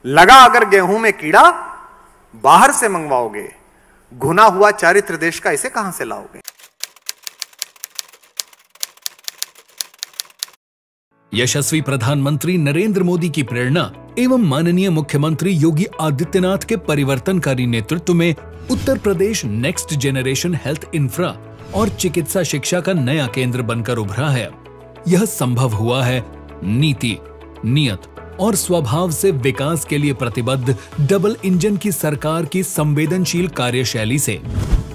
लगा अगर गेहूं में कीड़ा, बाहर से मंगवाओगे, घुना हुआ चारित्र देश का इसे कहां से लाओगे। यशस्वी प्रधानमंत्री नरेंद्र मोदी की प्रेरणा एवं माननीय मुख्यमंत्री योगी आदित्यनाथ के परिवर्तनकारी नेतृत्व में Uttar Pradesh next generation health infra और चिकित्सा शिक्षा का नया केंद्र बनकर उभरा है। यह संभव हुआ है नीति, नियत और स्वभाव से विकास के लिए प्रतिबद्ध डबल इंजन की सरकार की संवेदनशील कार्यशैली से।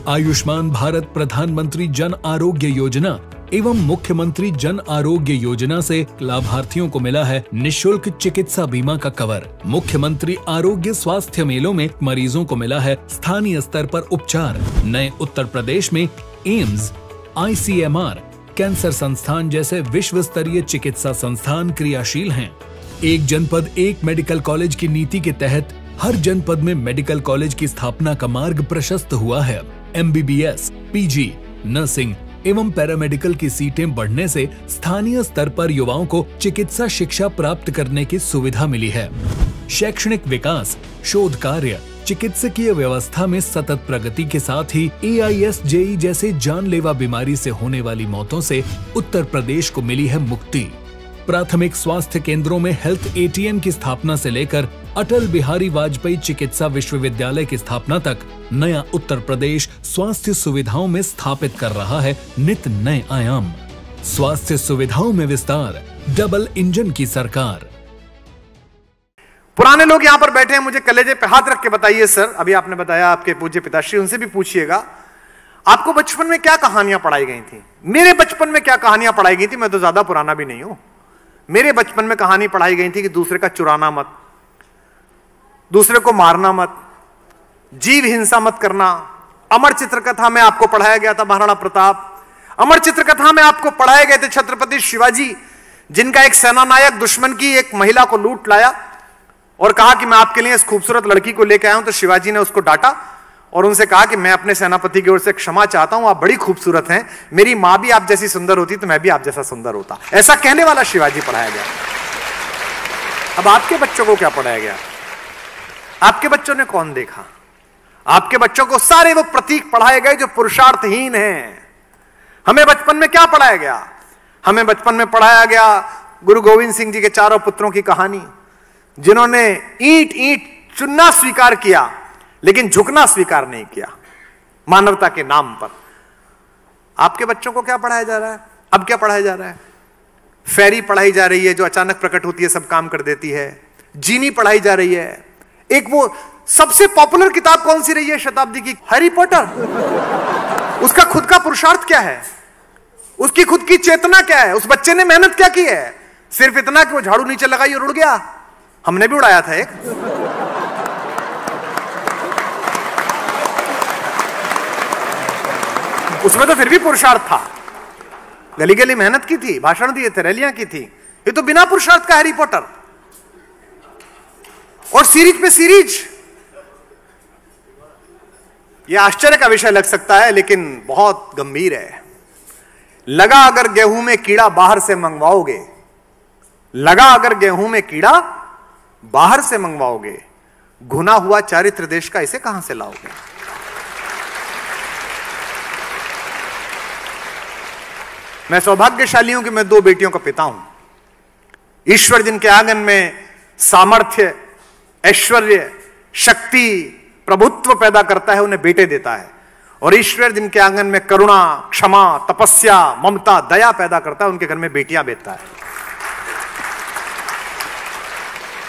आयुष्मान भारत प्रधानमंत्री जन आरोग्य योजना एवं मुख्यमंत्री जन आरोग्य योजना से लाभार्थियों को मिला है निःशुल्क चिकित्सा बीमा का कवर। मुख्यमंत्री आरोग्य स्वास्थ्य मेलों में मरीजों को मिला है स्थानीय स्तर पर उपचार। नए उत्तर प्रदेश में एम्स, ICMR, कैंसर संस्थान जैसे विश्व स्तरीय चिकित्सा संस्थान क्रियाशील हैं। एक जनपद एक मेडिकल कॉलेज की नीति के तहत हर जनपद में मेडिकल कॉलेज की स्थापना का मार्ग प्रशस्त हुआ है। MBBS, PG, नर्सिंग एवं पैरामेडिकल की सीटें बढ़ने से स्थानीय स्तर पर युवाओं को चिकित्सा शिक्षा प्राप्त करने की सुविधा मिली है। शैक्षणिक विकास, शोध कार्य, चिकित्सकीय व्यवस्था में सतत प्रगति के साथ ही AIS, JE जैसे जानलेवा बीमारी से होने वाली मौतों से उत्तर प्रदेश को मिली है मुक्ति। प्राथमिक स्वास्थ्य केंद्रों में हेल्थ ATM की स्थापना से लेकर अटल बिहारी वाजपेयी चिकित्सा विश्वविद्यालय की स्थापना तक नया उत्तर प्रदेश स्वास्थ्य सुविधाओं में स्थापित कर रहा है नित नए आयाम। स्वास्थ्य सुविधाओं में विस्तार, डबल इंजन की सरकार। पुराने लोग यहां पर बैठे हैं, मुझे कलेजे पे हाथ रख के बताइए सर, अभी आपने बताया आपके पूज्य पिताश्री, उनसे भी पूछिएगा आपको बचपन में क्या कहानियां पढ़ाई गई थी। मेरे बचपन में क्या कहानियां पढ़ाई गई थी, मैं तो ज्यादा पुराना भी नहीं हूं। मेरे बचपन में कहानी पढ़ाई गई थी कि दूसरे का चुराना मत, दूसरे को मारना मत, जीव हिंसा मत करना। अमर चित्रकथा में आपको पढ़ाया गया था महाराणा प्रताप। अमर चित्रकथा में आपको पढ़ाए गए थे छत्रपति शिवाजी, जिनका एक सेनानायक दुश्मन की एक महिला को लूट लाया और कहा कि मैं आपके लिए इस खूबसूरत लड़की को लेकर आया हूं। तो शिवाजी ने उसको डांटा और उनसे कहा कि मैं अपने सेनापति की ओर से क्षमा चाहता हूं, आप बड़ी खूबसूरत हैं, मेरी मां भी आप जैसी सुंदर होती तो मैं भी आप जैसा सुंदर होता। ऐसा कहने वाला शिवाजी पढ़ाया गया। अब आपके बच्चों को क्या पढ़ाया गया? आपके बच्चों ने कौन देखा? आपके बच्चों को सारे वो प्रतीक पढ़ाए गए जो पुरुषार्थहीन हैं। हमें बचपन में क्या पढ़ाया गया? हमें बचपन में पढ़ाया गया गुरु गोविंद सिंह जी के चारों पुत्रों की कहानी, जिन्होंने ईंट ईंट चुनना स्वीकार किया लेकिन झुकना स्वीकार नहीं किया मानवता के नाम पर। आपके बच्चों को क्या पढ़ाया जा रहा है? अब क्या पढ़ाया जा रहा है? फेरी पढ़ाई जा रही है जो अचानक प्रकट होती है, सब काम कर देती है। जीनी पढ़ाई जा रही है। एक वो सबसे पॉपुलर किताब कौन सी रही है शताब्दी की? Harry Potter. उसका खुद का पुरुषार्थ क्या है? उसकी खुद की चेतना क्या है? उस बच्चे ने मेहनत क्या की है? सिर्फ इतना कि वो झाड़ू नीचे लगाई और उड़ गया। हमने भी उड़ाया था एक। उसमें तो फिर भी पुरुषार्थ था, गली गली मेहनत की थी, भाषण दिए थे, रैलियां की थी। ये तो बिना पुरुषार्थ का हैरी पॉटर। और सीरीज पे सीरीज। यह आश्चर्य का विषय लग सकता है लेकिन बहुत गंभीर है। लगा अगर गेहूं में कीड़ा, बाहर से मंगवाओगे। लगा अगर गेहूं में कीड़ा, बाहर से मंगवाओगे, घुना हुआ चारित्र देश का इसे कहां से लाओगे। मैं सौभाग्यशाली हूं कि मैं 2 बेटियों का पिता हूं। ईश्वर जिनके आंगन में सामर्थ्य, ऐश्वर्य, शक्ति, प्रभुत्व पैदा करता है, उन्हें बेटे देता है। और ईश्वर जिनके आंगन में करुणा, क्षमा, तपस्या, ममता, दया पैदा करता है, उनके घर में बेटियां भेजता है।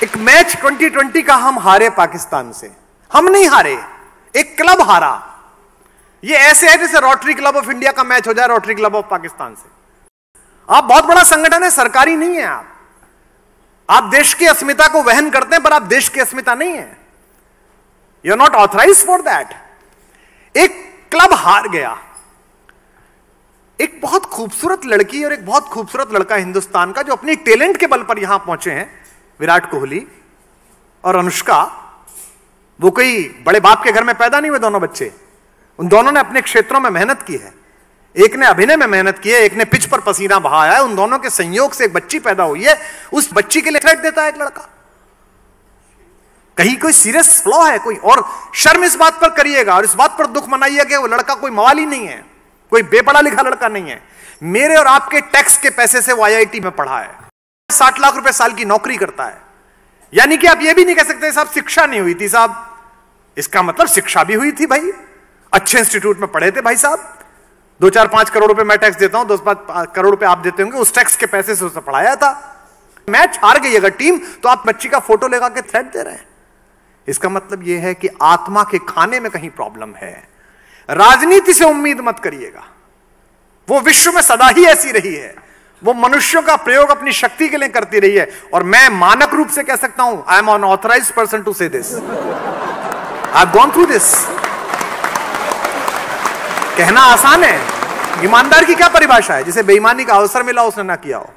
एक मैच 2020 का हम हारे पाकिस्तान से। हम नहीं हारे, एक क्लब हारा। ये ऐसे है जैसे रोटरी क्लब ऑफ इंडिया का मैच हो जाए रोटरी क्लब ऑफ पाकिस्तान से। आप बहुत बड़ा संगठन है, सरकारी नहीं है। आप देश की अस्मिता को वहन करते हैं पर आप देश की अस्मिता नहीं है। You are not authorized for that. एक क्लब हार गया। एक बहुत खूबसूरत लड़की और एक बहुत खूबसूरत लड़का हिंदुस्तान का, जो अपनी टैलेंट के बल पर यहां पहुंचे हैं, विराट कोहली और अनुष्का। वो कोई बड़े बाप के घर में पैदा नहीं हुए दोनों बच्चे। उन दोनों ने अपने क्षेत्रों में मेहनत की है। एक ने अभिनय में मेहनत की है, एक ने पिच पर पसीना बहाया है। उन दोनों के संयोग से एक बच्ची पैदा हुई है। उस बच्ची के लिए थ्रेट देता है एक लड़का। कहीं कोई सीरियस फ्लॉ है कोई, और शर्म इस बात पर करिएगा और इस बात पर दुख मनाइएगा कि वो लड़का कोई मवाली नहीं है, कोई बेपढ़ा लिखा लड़का नहीं है। मेरे और आपके टैक्स के पैसे से वो IIT में पढ़ा है, 60 लाख रुपए साल की नौकरी करता है। यानी कि आप ये भी नहीं कह सकते साहब शिक्षा नहीं हुई थी साहब, इसका मतलब शिक्षा भी हुई थी भाई, अच्छे इंस्टीट्यूट में पढ़े थे भाई साहब। 2-4-5 करोड़ रुपए मैं टैक्स देता हूं, 2-5 करोड़ रुपए आप देते होंगे, उस टैक्स के पैसे से उसने पढ़ाया था। मैच हार गई अगर टीम, तो आप बच्ची का फोटो लगा के थ्रेट दे रहे हैं। इसका मतलब यह है कि आत्मा के खाने में कहीं प्रॉब्लम है। राजनीति से उम्मीद मत करिएगा, वो विश्व में सदा ही ऐसी रही है, वो मनुष्यों का प्रयोग अपनी शक्ति के लिए करती रही है। और मैं मानक रूप से कह सकता हूं, I am an authorized person to say this, I have gone through this. कहना आसान है, ईमानदार की क्या परिभाषा है? जिसे बेईमानी का अवसर मिला उसने ना किया हो।